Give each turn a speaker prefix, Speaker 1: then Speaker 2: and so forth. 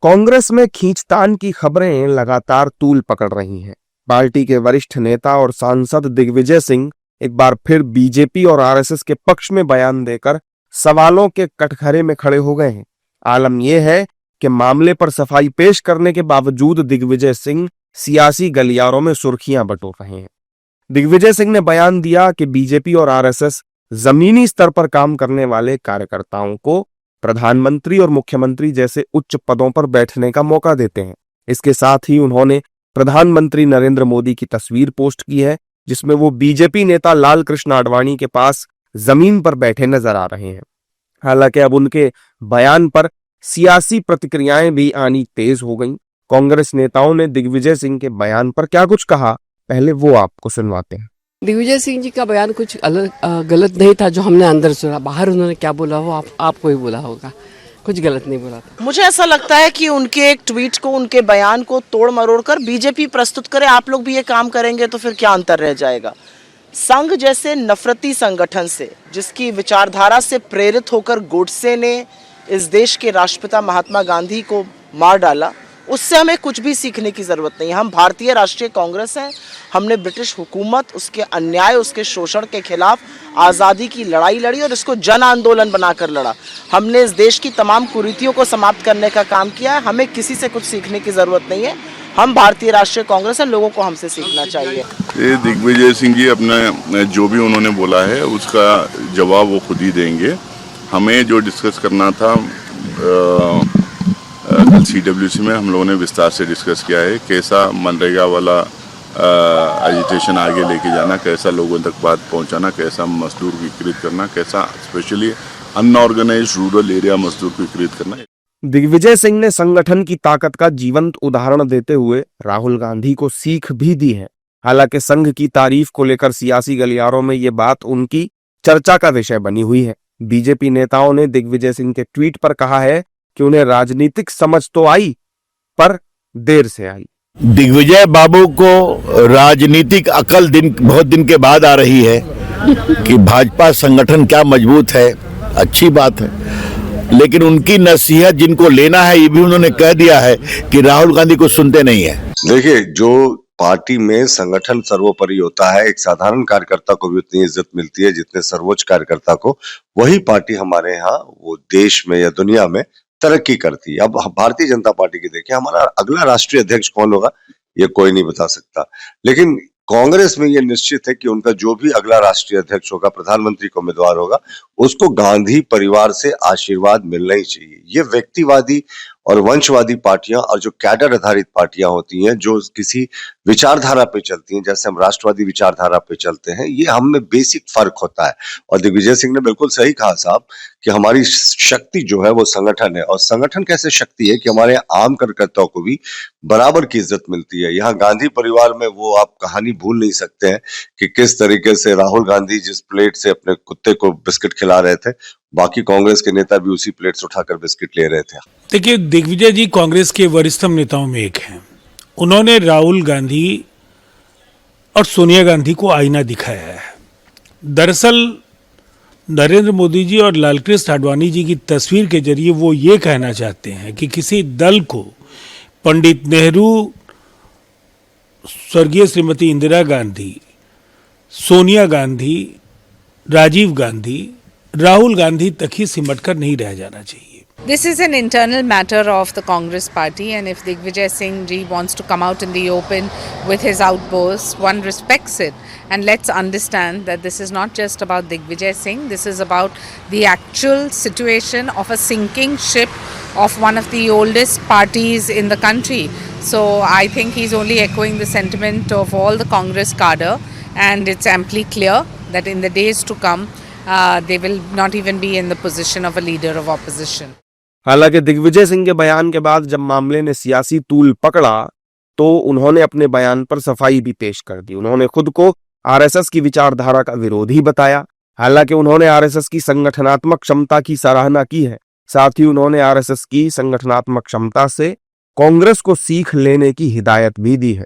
Speaker 1: कांग्रेस में खींचतान की खबरें लगातार तूल पकड़ रही हैं। पार्टी के वरिष्ठ नेता और सांसद दिग्विजय सिंह एक बार फिर बीजेपी और आरएसएस के पक्ष में बयान देकर सवालों के कटघरे में खड़े हो गए हैं। आलम यह है कि मामले पर सफाई पेश करने के बावजूद दिग्विजय सिंह सियासी गलियारों में सुर्खियां बटोर रहे हैं। दिग्विजय सिंह ने बयान दिया कि बीजेपी और आरएसएस जमीनी स्तर पर काम करने वाले कार्यकर्ताओं को प्रधानमंत्री और मुख्यमंत्री जैसे उच्च पदों पर बैठने का मौका देते हैं। इसके साथ ही उन्होंने प्रधानमंत्री नरेंद्र मोदी की तस्वीर पोस्ट की है, जिसमें वो बीजेपी नेता लाल कृष्ण आडवाणी के पास जमीन पर बैठे नजर आ रहे हैं। हालांकि अब उनके बयान पर सियासी प्रतिक्रियाएं भी आनी तेज हो गईं। कांग्रेस नेताओं ने दिग्विजय सिंह के बयान पर क्या कुछ कहा, पहले वो आपको सुनवाते हैं।
Speaker 2: दिग्विजय सिंह जी का बयान कुछ गलत नहीं था। जो हमने अंदर सुना, बाहर उन्होंने क्या बोला हो आपको ही बोला होगा, कुछ गलत नहीं बोला था।
Speaker 3: मुझे ऐसा लगता है कि उनके एक ट्वीट को, उनके बयान को तोड़ मरोड़ कर बीजेपी प्रस्तुत करे। आप लोग भी ये काम करेंगे तो फिर क्या अंतर रह जाएगा। संघ जैसे नफरती संगठन से, जिसकी विचारधारा से प्रेरित होकर गोडसे ने इस देश के राष्ट्रपिता महात्मा गांधी को मार डाला, उससे हमें कुछ भी सीखने की जरूरत नहीं है। हम भारतीय राष्ट्रीय कांग्रेस हैं। हमने ब्रिटिश हुकूमत, उसके अन्याय, उसके शोषण के खिलाफ आज़ादी की लड़ाई लड़ी और इसको जन आंदोलन बनाकर लड़ा। हमने इस देश की तमाम कुरीतियों को समाप्त करने का काम किया है। हमें किसी से कुछ सीखने की जरूरत नहीं है। हम भारतीय राष्ट्रीय कांग्रेस हैं, लोगों को हमसे सीखना चाहिए।
Speaker 4: ये दिग्विजय सिंह जी अपना जो भी उन्होंने बोला है उसका जवाब वो खुद ही देंगे। हमें जो डिस्कस करना था कल CWC में हम लोगों ने विस्तार से डिस्कस किया है। कैसा मनरेगा वाला एजिटेशन आगे लेके जाना, कैसा लोगों तक बात पहुंचाना, कैसा मजदूर विकृत करना, कैसा स्पेशली अनऑर्गेनाइज्ड रूरल एरिया मजदूर विकृत करना।
Speaker 1: दिग्विजय सिंह ने संगठन की ताकत का जीवंत उदाहरण देते हुए राहुल गांधी को सीख भी दी है। हालांकि संघ की तारीफ को लेकर सियासी गलियारों में ये बात उनकी चर्चा का विषय बनी हुई है। बीजेपी नेताओं ने दिग्विजय सिंह के ट्वीट पर कहा है कि उन्हें राजनीतिक समझ तो आई, पर देर से आई।
Speaker 5: दिग्विजय बाबू को राजनीतिक अकल बहुत दिन के बाद आ रही है कि भाजपा संगठन क्या मजबूत है। अच्छी बात है, लेकिन उनकी नसीहत जिनको लेना है, ये भी उन्होंने कह दिया है कि राहुल गांधी को सुनते नहीं है।
Speaker 6: देखिए, जो पार्टी में संगठन सर्वोपरि होता है, एक साधारण कार्यकर्ता को भी उतनी इज्जत मिलती है जितने सर्वोच्च कार्यकर्ता को। वही पार्टी हमारे यहाँ वो देश में या दुनिया में तरक्की करती है। अब भारतीय जनता पार्टी की देखिए, हमारा अगला राष्ट्रीय अध्यक्ष कौन होगा ये कोई नहीं बता सकता, लेकिन कांग्रेस में ये निश्चित है कि उनका जो भी अगला राष्ट्रीय अध्यक्ष होगा, प्रधानमंत्री का उम्मीदवार होगा, उसको गांधी परिवार से आशीर्वाद मिलना ही चाहिए। ये व्यक्तिवादी और वंशवादी पार्टियां और जो कैडर आधारित पार्टियां होती हैं, जो किसी विचारधारा पे चलती हैं, जैसे हम राष्ट्रवादी विचारधारा पे चलते हैं, ये हम में बेसिक फर्क होता है। और दिग्विजय सिंह ने बिल्कुल सही कहा साहब कि हमारी शक्ति जो है वो संगठन है। और संगठन कैसे शक्ति है कि हमारे आम कार्यकर्ताओं को भी बराबर की इज्जत मिलती है। यहाँ गांधी परिवार में वो आप कहानी भूल नहीं सकते हैं कि किस तरीके से राहुल गांधी जिस प्लेट से अपने कुत्ते को बिस्किट खिला रहे थे, बाकी कांग्रेस के नेता भी उसी प्लेट से उठाकर बिस्किट ले रहे थे।
Speaker 7: देखिए, दिग्विजय जी कांग्रेस के वरिष्ठतम नेताओं में एक हैं। उन्होंने राहुल गांधी और सोनिया गांधी को आईना दिखाया है। दरअसल नरेंद्र मोदी जी और लालकृष्ण आडवाणी जी की तस्वीर के जरिए वो ये कहना चाहते हैं कि किसी दल को पंडित नेहरू, स्वर्गीय श्रीमती इंदिरा गांधी, सोनिया गांधी, राजीव गांधी, राहुल गांधी तक ही सिमटकर नहीं रह जाना चाहिए।
Speaker 8: This is an internal matter of the Congress party, and if Digvijay Singh ji wants to come out in the open with his outbursts, one respects it. And let's understand that this is not just about Digvijay Singh, this is about the actual situation of a sinking ship of one of the oldest parties in the country. So I think he's only echoing the sentiment of all the Congress cadre, and it's amply clear that in the days to come, they will not even be in the position of a leader of opposition.
Speaker 1: हालांकि दिग्विजय सिंह के बयान के बाद जब मामले ने सियासी तूल पकड़ा तो उन्होंने अपने बयान पर सफाई भी पेश कर दी। उन्होंने खुद को आरएसएस की विचारधारा का विरोधी बताया। हालांकि उन्होंने आरएसएस की संगठनात्मक क्षमता की सराहना की है। साथ ही उन्होंने आरएसएस की संगठनात्मक क्षमता से कांग्रेस को सीख लेने की हिदायत भी दी है।